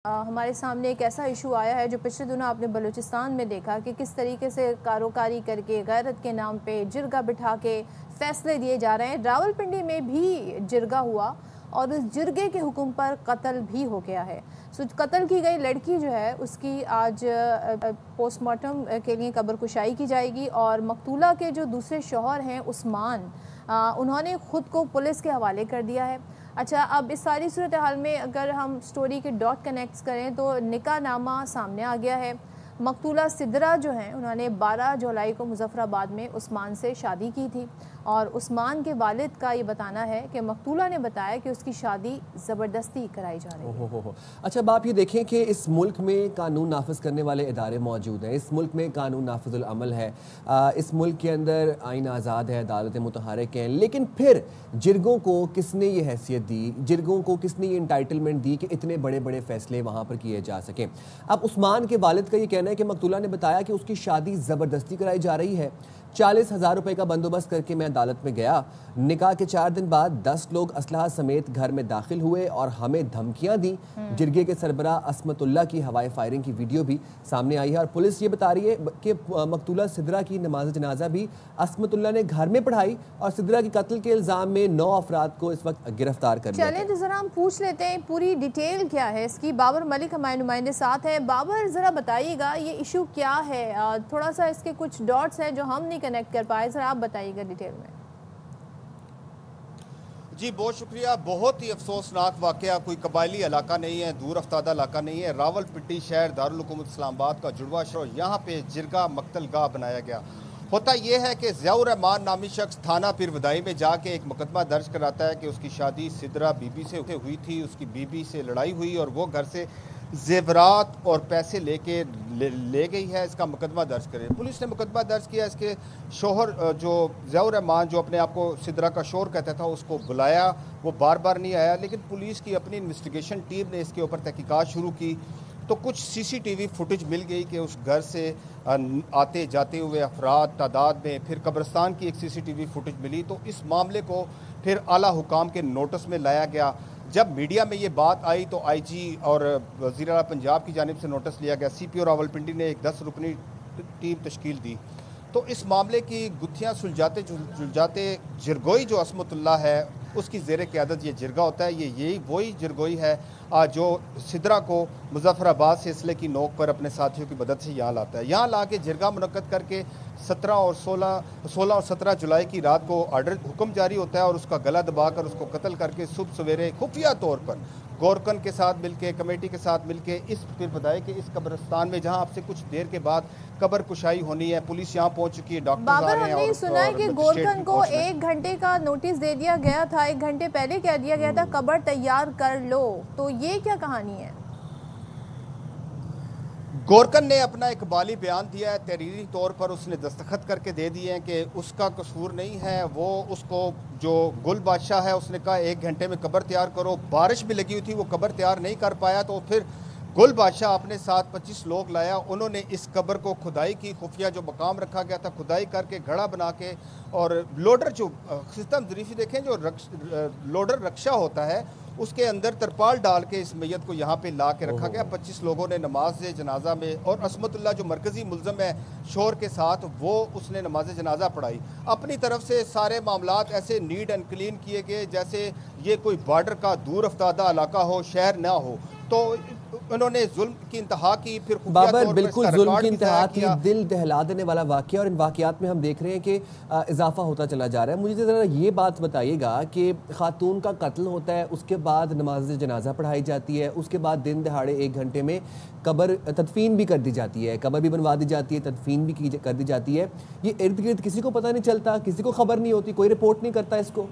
हमारे सामने एक ऐसा इशू आया है जो पिछले दिनों आपने बलूचिस्तान में देखा कि किस तरीके से कारोकारी करके गैरत के नाम पे जिरगा बिठा के फैसले दिए जा रहे हैं। रावलपिंडी में भी जिरगा हुआ और उस जिरगे के हुक्म पर कत्ल भी हो गया है। कत्ल की गई लड़की जो है उसकी आज पोस्टमार्टम के लिए कब्र कुशाई की जाएगी और मकतूला के जो दूसरे शौहर हैं उस्मान, उन्होंने ख़ुद को पुलिस के हवाले कर दिया है। अच्छा, अब इस सारी सूरत हाल में अगर हम स्टोरी के डॉट कनेक्ट करें तो निकाह नामा सामने आ गया है। मकतूला सिद्रा जो हैं उन्होंने 12 जुलाई को मुजफ्फराबाद में उस्मान से शादी की थी और उस्मान के वालिद का ये बताना है कि मकतूला ने बताया कि उसकी शादी ज़बरदस्ती कराई जा रही है। हो। अच्छा, अब आप ये देखें कि इस मुल्क में कानून नाफिज करने वाले इदारे मौजूद हैं, इस मुल्क में कानून नाफिजुल अमल है, इस मुल्क के अंदर आइन आज़ाद है, अदालतें मुतहरक हैं, लेकिन फिर जिरगों को किसने ये हैसियत दी, जिरगों को किसने ये इंटाइटलमेंट दी कि इतने बड़े बड़े फैसले वहाँ पर किए जा सकें। अब उस्मान के वालिद का ये कहना है कि मकतूला ने बताया कि उसकी शादी ज़बरदस्ती कराई जा रही है। 40,000 रुपए का बंदोबस्त करके मैं अदालत में गया। निकाह के 4 दिन बाद 10 लोग असलहा समेत घर में दाखिल हुए और हमें धमकियां दी। जिरगे के सरबरा असमतुल्ला की हवाई फायरिंग की वीडियो भी सामने आई है और पुलिस ये बता रही है कि मकतूला सिद्रा की नमाज जनाजा भी असमतुल्ला ने घर में पढ़ाई और सिद्रा की कत्ल के इल्जाम में 9 अफराद को इस वक्त गिरफ्तार कर लिया। चलें तो जरा हम पूछ लेते हैं पूरी डिटेल क्या है इसकी। बाबर मलिक हमारे नुमाइंदे साथ हैं। बाबर, जरा बताइएगा ये इशू क्या है, थोड़ा सा इसके कुछ डॉट्स हैं जो हम नहीं कनेक्ट कर पाए, जरा आप बताइएगा डिटेल में। जी बहुत शुक्रिया। बहुत ही अफसोसनाक वाकया, कोई कबायली इलाका नहीं है, दूर अफ्तादा इलाका नहीं है। रावलपिंडी शहर दारुल हुकूमत इस्लामाबाद का जुड़वा शहर, यहाँ पे जिरगा मकतलगाह बनाया गया। होता यह है कि ज़ियाउर रहमान नामी शख्स थाना पीर वदाई में जाके एक मुकदमा दर्ज कराता है कि उसकी शादी सिद्रा बीबी से हुई थी, उसकी बीबी से लड़ाई हुई और वो घर से जेवरात और पैसे ले गई है। इसका मुकदमा दर्ज करें। पुलिस ने मुकदमा दर्ज किया। इसके शोहर जो ज़ियाउर रहमान, जो अपने आप को सिद्रा का शोहर कहता था, उसको बुलाया, वो बार बार नहीं आया। लेकिन पुलिस की अपनी इन्वेस्टिगेशन टीम ने इसके ऊपर तहकीकात शुरू की तो कुछ सीसीटीवी फुटेज मिल गई कि उस घर से आते जाते हुए अफराद तादाद में, फिर कब्रिस्तान की एक सीसीटीवी फुटेज मिली। तो इस मामले को फिर आला हुकाम के नोटिस में लाया गया। जब मीडिया में ये बात आई तो आईजी और वज़ीर आला पंजाब की जानिब से नोटिस लिया गया। सीपीओ रावलपिंडी ने एक 10 रुकनी टीम तश्कील दी। तो इस मामले की गुत्थियाँ सुलझाते जिरगोई जो असमतुल्ला है उसकी ज़ेर क़यादत ये जिरगा होता है। यही वही जिरगोई है जो सिद्रा को मुजफ्फराबाद से सिलसिले की नोक पर अपने साथियों की मदद से यहाँ लाता है। यहाँ ला के जिरगा मुनक्कद करके 16 और 17 जुलाई की रात को हुक्म जारी होता है और उसका गला दबाकर उसको कत्ल करके सुबह सवेरे खुफिया तौर पर गोरकन के साथ मिलके, कमेटी के साथ मिलके इस फिर बताया कि इस कब्रिस्तान में जहां आपसे कुछ देर के बाद कब्र कुशाई होनी है। पुलिस यहां पहुंच चुकी है, डॉक्टर आ रहे हैं। हमने सुना है कि गोरकन को 1 घंटे का नोटिस दे दिया गया था, 1 घंटे पहले कह दिया गया था कब्र तैयार कर लो, तो ये क्या कहानी है? गोरकन ने अपना इकबाली बयान दिया है, तहरीरी तौर पर उसने दस्तखत करके दे दिए हैं कि उसका कसूर नहीं है। वो उसको जो गुल बादशाह है उसने कहा 1 घंटे में कब्र तैयार करो। बारिश भी लगी हुई थी, वो कब्र तैयार नहीं कर पाया। तो फिर गुल बादशाह अपने साथ 25 लोग लाया। उन्होंने इस कब्र को खुदाई की, खुफिया जो मकाम रखा गया था खुदाई करके घड़ा बना के, और लोडर जो सिस्टम ज़रीफ़ी देखें, जो लोडर रक्षा होता है उसके अंदर तरपाल डाल के इस मैयत को यहाँ पे ला के रखा गया। 25 लोगों ने नमाज जनाजा में, और असमतुल्ला जो मरकज़ी मुल्ज़म है शोर के साथ, वो उसने नमाज जनाजा पढ़ाई। अपनी तरफ से सारे मामलात ऐसे नीट एंड क्लीन किए गए जैसे ये कोई बॉर्डर का दूर अफ्तादा इलाका हो, शहर ना हो। तो उन्होंने जुल्म की इंतहा की। फिर बाबर, बिल्कुल जुल्म की इंतहा की, दिल दहला देने वाला वाकया, और इन वाकयात में हम देख रहे हैं कि इजाफा होता चला जा रहा है। मुझे ज़रा ये बात बताइएगा कि खातून का कत्ल होता है, उसके बाद नमाज जनाजा पढ़ाई जाती है, उसके बाद दिन दहाड़े 1 घंटे में कब्र तदफीन भी कर दी जाती है, कब्र भी बनवा दी जाती है, तदफीन भी कर दी जाती है। ये इर्द गिर्द किसी को पता नहीं चलता, किसी को खबर नहीं होती, कोई रिपोर्ट नहीं करता इसको।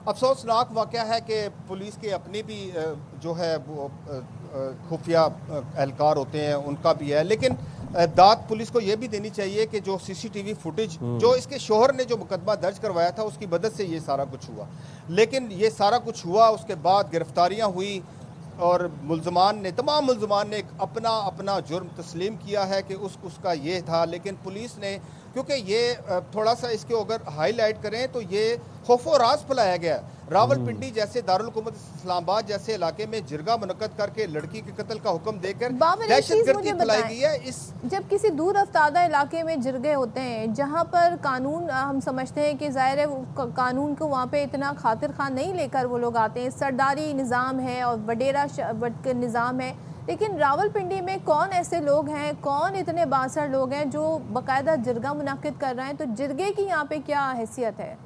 अफसोसनाक वाक़या है कि पुलिस के अपनी भी जो है वो खुफिया एहलकार होते हैं, उनका भी है। लेकिन दाद पुलिस को यह भी देनी चाहिए कि जो सीसीटीवी फुटेज जो इसके शोहर ने जो मुकदमा दर्ज करवाया था उसकी मदद से ये सारा कुछ हुआ। लेकिन ये सारा कुछ हुआ, उसके बाद गिरफ्तारियां हुई और तमाम मुल्ज़मान ने अपना अपना जुर्म तस्लीम किया है कि उसका ये था। लेकिन पुलिस ने, क्योंकि ये थोड़ा सा इसके अगर हाईलाइट करें तो ये खौफो राज फैलाया गया है। रावलपिंडी जैसे दारुल हुकूमत इस्लामाबाद जैसे इलाके में जिरगा मुनक्कद करके लड़की के कत्ल का हुक्म देकर दहशतगर्दी फैलाई गई है। इस जब किसी दूर अफ्तादा इलाके में जिरगे होते हैं जहां पर कानून हम समझते हैं कि ज़ाहिर है कानून को वहां पे इतना खातिर खान नहीं लेकर वो लोग आते हैं, सरदारी निज़ाम है और वडेरा निज़ाम है, लेकिन रावलपिंडी में कौन ऐसे लोग हैं, कौन इतने बासर लोग हैं जो बाकायदा जिरगा मुनक्किद कर रहे हैं? तो जिरगे की यहाँ पे क्या हैसियत है?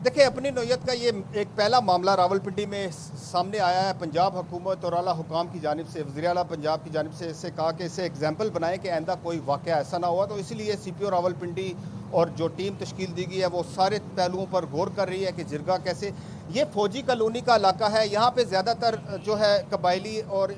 देखिए, अपनी नौयत का ये एक पहला मामला रावलपिंडी में सामने आया है। पंजाब हुकूमत और आला हुकाम की जानिब से, वज़ीर आला पंजाब की जानिब से इससे कहा कि इसे एग्जाम्पल बनाएं कि आइंदा कोई वाक़या ऐसा ना हुआ। तो इसीलिए CPO रावलपिंडी और जो टीम तश्कील दी गई है वो सारे पहलुओं पर गौर कर रही है कि जिरगा कैसे, ये फौजी कॉलोनी का इलाका है, यहाँ पे ज़्यादातर जो है कबायली और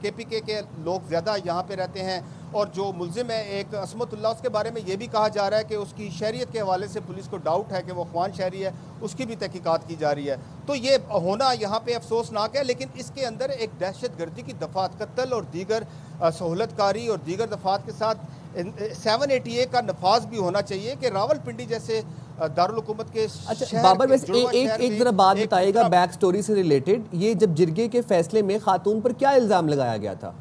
KPK के लोग ज़्यादा यहाँ पे रहते हैं। और जो मुलजिम है एक असमतुल्लाह, उसके बारे में ये भी कहा जा रहा है कि उसकी शहरियत के हवाले से पुलिस को डाउट है कि वो अफगान शहरी है, उसकी भी तहकीकात की जा रही है। तो ये होना यहाँ पे अफसोसनाक है, लेकिन इसके अंदर एक दहशतगर्दी की दफात, कत्ल और दीगर सहूलतकारी और दीगर दफात के साथ 780A का नफाज भी होना चाहिए कि रावलपिंडी जैसे दारुल हुकूमत के अच्छा बाबर, वैसे एक जरा बात बताइएगा बैक स्टोरी से रिलेटेड, ये जब जिरगे के फैसले में खातून पर क्या इल्ज़ाम लगाया गया था?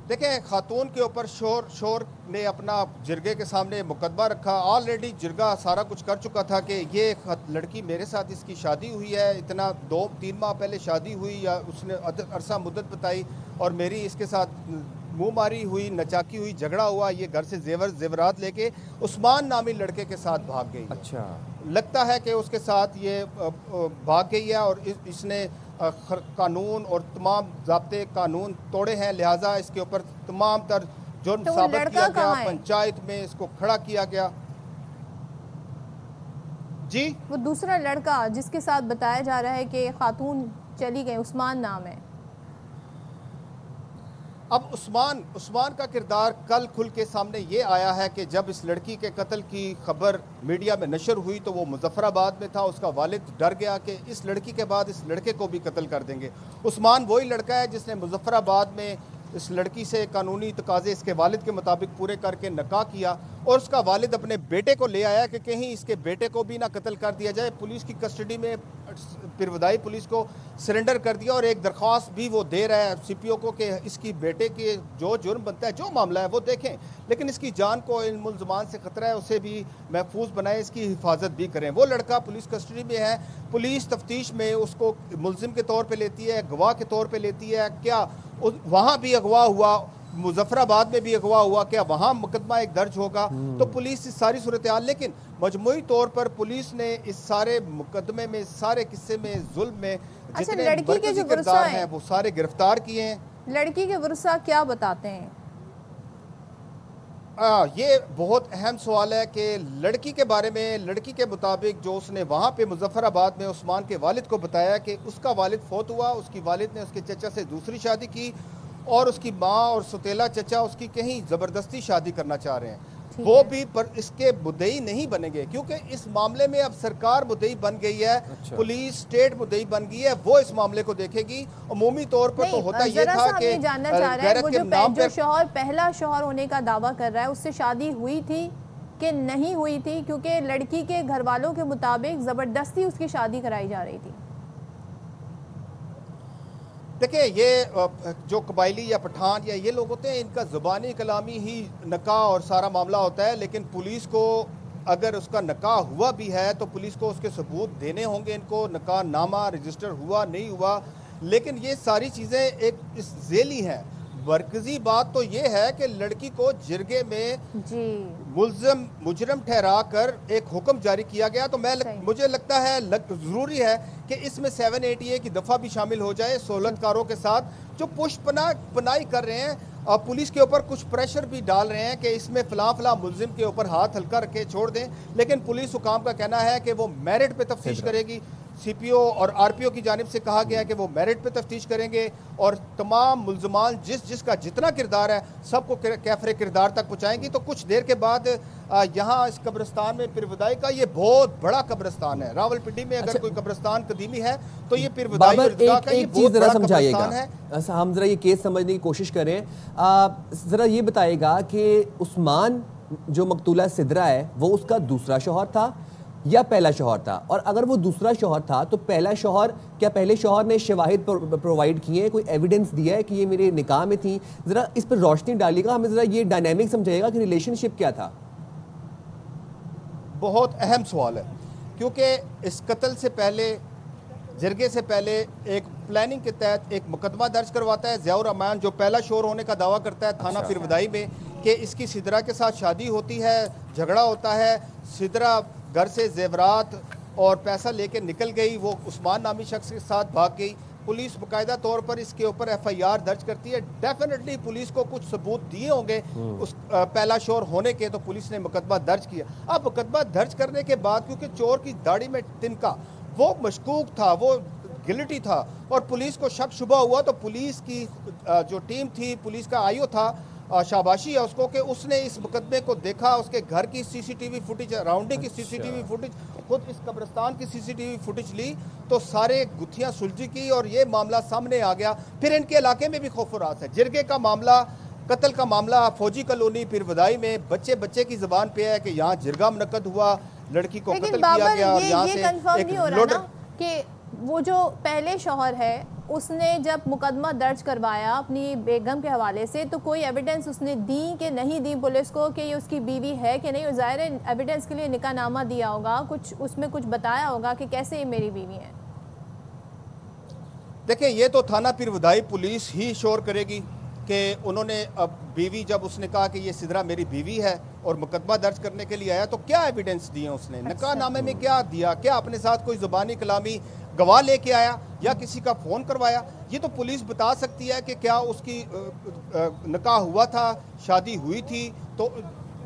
देखें, खातून के ऊपर शोर ने अपना जिरगे के सामने मुकदमा रखा। ऑलरेडी जिरगा सारा कुछ कर चुका था कि ये लड़की मेरे साथ इसकी शादी हुई है, इतना 2-3 माह पहले शादी हुई या उसने अरसा मुद्दत बताई और मेरी इसके साथ मुँह मारी हुई, नचाकी हुई, झगड़ा हुआ, ये घर से जेवरात लेके उस्मान नामी लड़के के साथ भाग गई। अच्छा, लगता है कि उसके साथ ये भाग गई है और इसने कानून और तमाम ज़ाब्ते कानून तोड़े हैं, लिहाजा इसके ऊपर तमाम तर जुर्म साबित किया गया, पंचायत में इसको खड़ा किया गया। जी, वो दूसरा लड़का जिसके साथ बताया जा रहा है कि खातून चली गई, उस्मान नाम है। अब उस्मान का किरदार कल खुल के सामने ये आया है कि जब इस लड़की के कत्ल की खबर मीडिया में नशर हुई तो वो मुजफ्फराबाद में था। उसका वालिद डर गया कि इस लड़की के बाद इस लड़के को भी कत्ल कर देंगे। उस्मान वही लड़का है जिसने मुजफ्फराबाद में इस लड़की से कानूनी तकाजे इसके वालिद के मुताबिक पूरे करके निकाह किया और उसका वालिद अपने बेटे को ले आया कि कहीं इसके बेटे को भी ना कत्ल कर दिया जाए। पुलिस की कस्टडी में पिरवदाई पुलिस को सरेंडर कर दिया और एक दरख्वास्त भी वो दे रहा है CPO को कि इसकी बेटे के जो जुर्म बनता है, जो मामला है वो देखें, लेकिन इसकी जान को इन मुलजमान से ख़तरा है, उसे भी महफूज बनाएं, इसकी हिफाजत भी करें। वो लड़का पुलिस कस्टडी में है, पुलिस तफ्तीश में उसको मुलजिम के तौर पर लेती है, गवाह के तौर पर लेती है। क्या वहाँ भी अगवा हुआ, मुजफ्फराबाद में भी अगवा हुआ, क्या वहाँ मुकदमा एक दर्ज होगा? तो पुलिस इस सारी सूरत हाल, लेकिन मजमूई तौर पर पुलिस ने इस सारे मुकदमे में, सारे किस्से में, जुल्म में जितने लड़की के किरदार हैं वो सारे गिरफ्तार किए हैं। लड़की के वर्सा क्या बताते हैं? ये बहुत अहम सवाल है कि लड़की के बारे में, लड़की के मुताबिक जो उसने वहाँ पे मुजफ्फराबाद में उस्मान के वालिद को बताया कि उसका वालिद फौत हुआ, उसकी वालिद ने उसके चचा से दूसरी शादी की और उसकी माँ और सौतेला चचा उसकी कहीं ज़बरदस्ती शादी करना चाह रहे हैं। वो भी पर इसके मुद्दई नहीं बनेंगे क्योंकि इस मामले में अब सरकार मुद्दई बन गई है। अच्छा। पुलिस स्टेट मुद्दई बन गई है, वो इस मामले को देखेगी। अमूमी तौर पर तो होता ये था कि जानना चाह रहे हैं वो जो शौहर, पहला शौहर होने का दावा कर रहा है, उससे शादी हुई थी कि नहीं हुई थी? क्योंकि लड़की के घर वालों के मुताबिक ज़बरदस्ती उसकी शादी कराई जा रही थी। देखिए, ये जो कबायली या पठान या ये लोग होते हैं, इनका ज़ुबानी कलामी ही निकाह और सारा मामला होता है, लेकिन पुलिस को अगर उसका निकाह हुआ भी है तो पुलिस को उसके सबूत देने होंगे। इनको निकाह नामा रजिस्टर हुआ नहीं हुआ, लेकिन ये सारी चीज़ें एक झेली हैं। मरकजी बात तो ये है कि लड़की को जिरगे में मुजरम ठहरा कर एक हुक्म जारी किया गया। तो मुझे लगता है ज़रूरी है कि इसमें 780A की दफ़ा भी शामिल हो जाए सहूलतकारों के साथ जो पुष्पनाई कर रहे हैं और पुलिस के ऊपर कुछ प्रेशर भी डाल रहे हैं कि इसमें फला मुलजिम के ऊपर हाथ हल्का रखे छोड़ दें, लेकिन पुलिस हुकाम का कहना है कि वो मेरिट पे तफ्तीश करेगी। CPO और RPO की जानिब से कहा गया है कि वो मेरिट पे तफ्तीश करेंगे और तमाम मुलजमान जिसका जितना किरदार है सबको कैफरे किरदार तक पहुँचाएंगी। तो कुछ देर के बाद यहाँ इस कब्रिस्तान में पिरवदाई का ये बहुत बड़ा कब्रिस्तान है। रावलपिंडी में अगर कोई कब्रिस्तान कदीमी है तो ये पिरवदाई का ये बहुत बड़ा कब्रिस्तान है। हम जरा ये केस समझने की कोशिश करें, जरा ये बताएगा कि उस्मान जो मकतूला सिदरा है वो उसका दूसरा शौहर था या पहला शौहर था? और अगर वो दूसरा शौहर था तो पहला शौहर, क्या पहले शौहर ने शवाहिद प्रोवाइड किए हैं, कोई एविडेंस दिया है कि ये मेरे निकाह में थी? ज़रा इस पर रोशनी डालिएगा, हमें ज़रा ये डायनेमिक समझाइएगा कि रिलेशनशिप क्या था। बहुत अहम सवाल है, क्योंकि इस कत्ल से पहले, जरगे से पहले एक प्लानिंग के तहत एक मुकदमा दर्ज करवाता है ज़ियाउर रहमान, जो पहला शोर होने का दावा करता है थाना पीरबदाई में, कि इसकी सिदरा के साथ शादी होती है, झगड़ा होता है, सिदरा घर से जेवरात और पैसा लेके निकल गई, वो उस्मान नामी शख्स के साथ भाग गई। पुलिस बाकायदा तौर पर इसके ऊपर FIR दर्ज करती है। डेफिनेटली पुलिस को कुछ सबूत दिए होंगे उस पहला शोर होने के, तो पुलिस ने मुकदमा दर्ज किया। अब मुकदमा दर्ज करने के बाद, क्योंकि चोर की दाढ़ी में तिनका, वो मशकूक था, वो गिल्टी था और पुलिस को शक शुबा हुआ, तो पुलिस की जो टीम थी, पुलिस का आईओ था, शाबाशी है उसको कि उसने इस मुकदमे को देखा, उसके घर की CCTV फुटेज, राउंडिंग की CCTV फुटेज, खुद इस कब्रिस्तान की CCTV फुटेज ली, तो सारे गुत्थियां सुलझी की और ये मामला सामने आ गया। फिर इनके इलाके में भी खौफ और रास है। जिरगे का मामला, कत्ल का मामला फौजी कॉलोनी पीरबदाई में बच्चे की ज़बान पे है कि यहाँ जिरगा मुनक्कद हुआ, लड़की को कत्ल किया गया और यहाँ से एक लोडर कि वो जो पहले शौहर है उसने जब मुकदमा दर्ज करवाया अपनी बेगम के हवाले से, तो कोई एविडेंस उसने दी कि नहीं दी पुलिस को कि ये उसकी बीवी है कि नहीं? ज़ाहिर है एविडेंस के लिए निकाहनामा दिया होगा, कुछ उसमें कुछ बताया होगा कि कैसे ये मेरी बीवी है। देखिए, ये तो थाना पीरबदाई पुलिस ही शोर करेगी कि उन्होंने, अब बीवी जब उसने कहा कि ये सिदरा मेरी बीवी है और मुकदमा दर्ज करने के लिए आया, तो क्या एविडेंस दिए उसने, निकाहनामे में क्या दिया, क्या अपने साथ कोई ज़ुबानी कलामी गवाह लेके आया या किसी का फ़ोन करवाया? ये तो पुलिस बता सकती है कि क्या उसकी निकाह हुआ था, शादी हुई थी, तो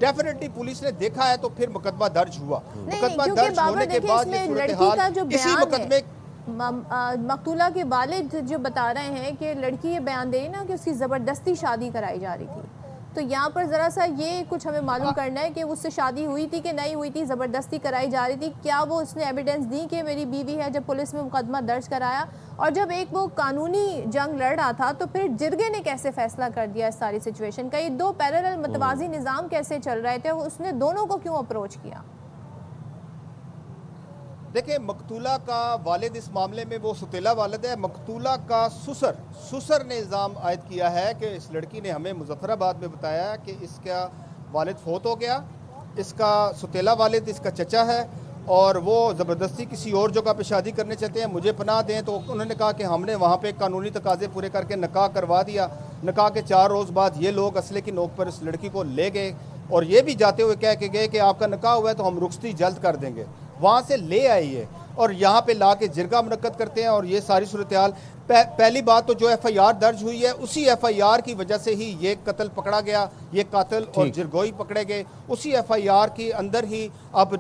डेफिनेटली पुलिस ने देखा है तो फिर मुकदमा दर्ज हुआ। मुकदमा दर्ज होने के बाद इसी मुकदमे मकतूला के वालिद जो बता रहे हैं कि लड़की ये बयान दे रही ना कि उसकी ज़बरदस्ती शादी कराई जा रही थी, तो यहाँ पर ज़रा सा ये कुछ हमें मालूम करना है कि उससे शादी हुई थी कि नहीं हुई थी, ज़बरदस्ती कराई जा रही थी, क्या वो उसने एविडेंस दी कि मेरी बीवी है जब पुलिस में मुकदमा दर्ज कराया? और जब एक वो कानूनी जंग लड़ रहा था तो फिर जिरगे ने कैसे फैसला कर दिया इस सारी सिचुएशन का? ये दो पैरेलल मतवाजी निज़ाम कैसे चल रहे थे, उसने दोनों को क्यों अप्रोच किया? देखिए, मकतूला का वालिद इस मामले में वो सुतेला वालिद है। मकतूला का सुसर ने इल्ज़ाम आयद किया है कि इस लड़की ने हमें मुजफ्फराबाद में बताया कि इसका वालिद फौत हो गया, इसका सुतेला वालिद इसका चचा है और वो ज़बरदस्ती किसी और जगह पे शादी करने चाहते हैं, मुझे पनाह दें। तो उन्होंने कहा कि हमने वहाँ पे कानूनी तकाजे पूरे करके निकाह करवा दिया। निकाह के 4 रोज़ बाद ये लोग असले की नोक पर इस लड़की को ले गए और ये भी जाते हुए कह के गए कि आपका निकाह हुआ है तो हम रुखसती जल्द कर देंगे। वहाँ से ले आइए और यहाँ पे ला के जिरगा मुनक्कद करते हैं और ये सारी सूरत हाल। पहली बात तो जो FIR दर्ज हुई है, उसी FIR की वजह से ही ये कत्ल पकड़ा गया, ये कातिल और जिरगोई पकड़े गए। उसी FIR के अंदर ही अब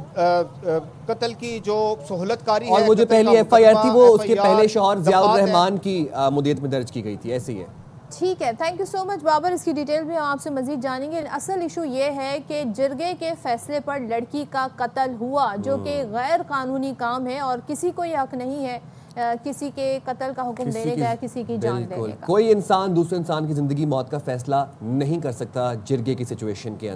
कत्ल की जो सहूलतकारी है, और वो जो पहली FIR थी वो उसके पहले शौहर ज़ियाउर रहमान की मुद्दत में दर्ज की गई थी, ऐसे ही है। ठीक है, thank you so much Babar. इसकी डिटेल भी हम आपसे मजीद जानेंगे। असल इशू ये है कि जिरगे के फैसले पर लड़की का कत्ल हुआ, जो कि गैर कानूनी काम है और किसी को ये हक नहीं है किसी के कत्ल का हुक्म देने का, किसी की जान देने का। कोई इंसान दूसरे इंसान की ज़िंदगी मौत का फैसला नहीं कर सकता जिरगे की सिचुएशन के अंदर।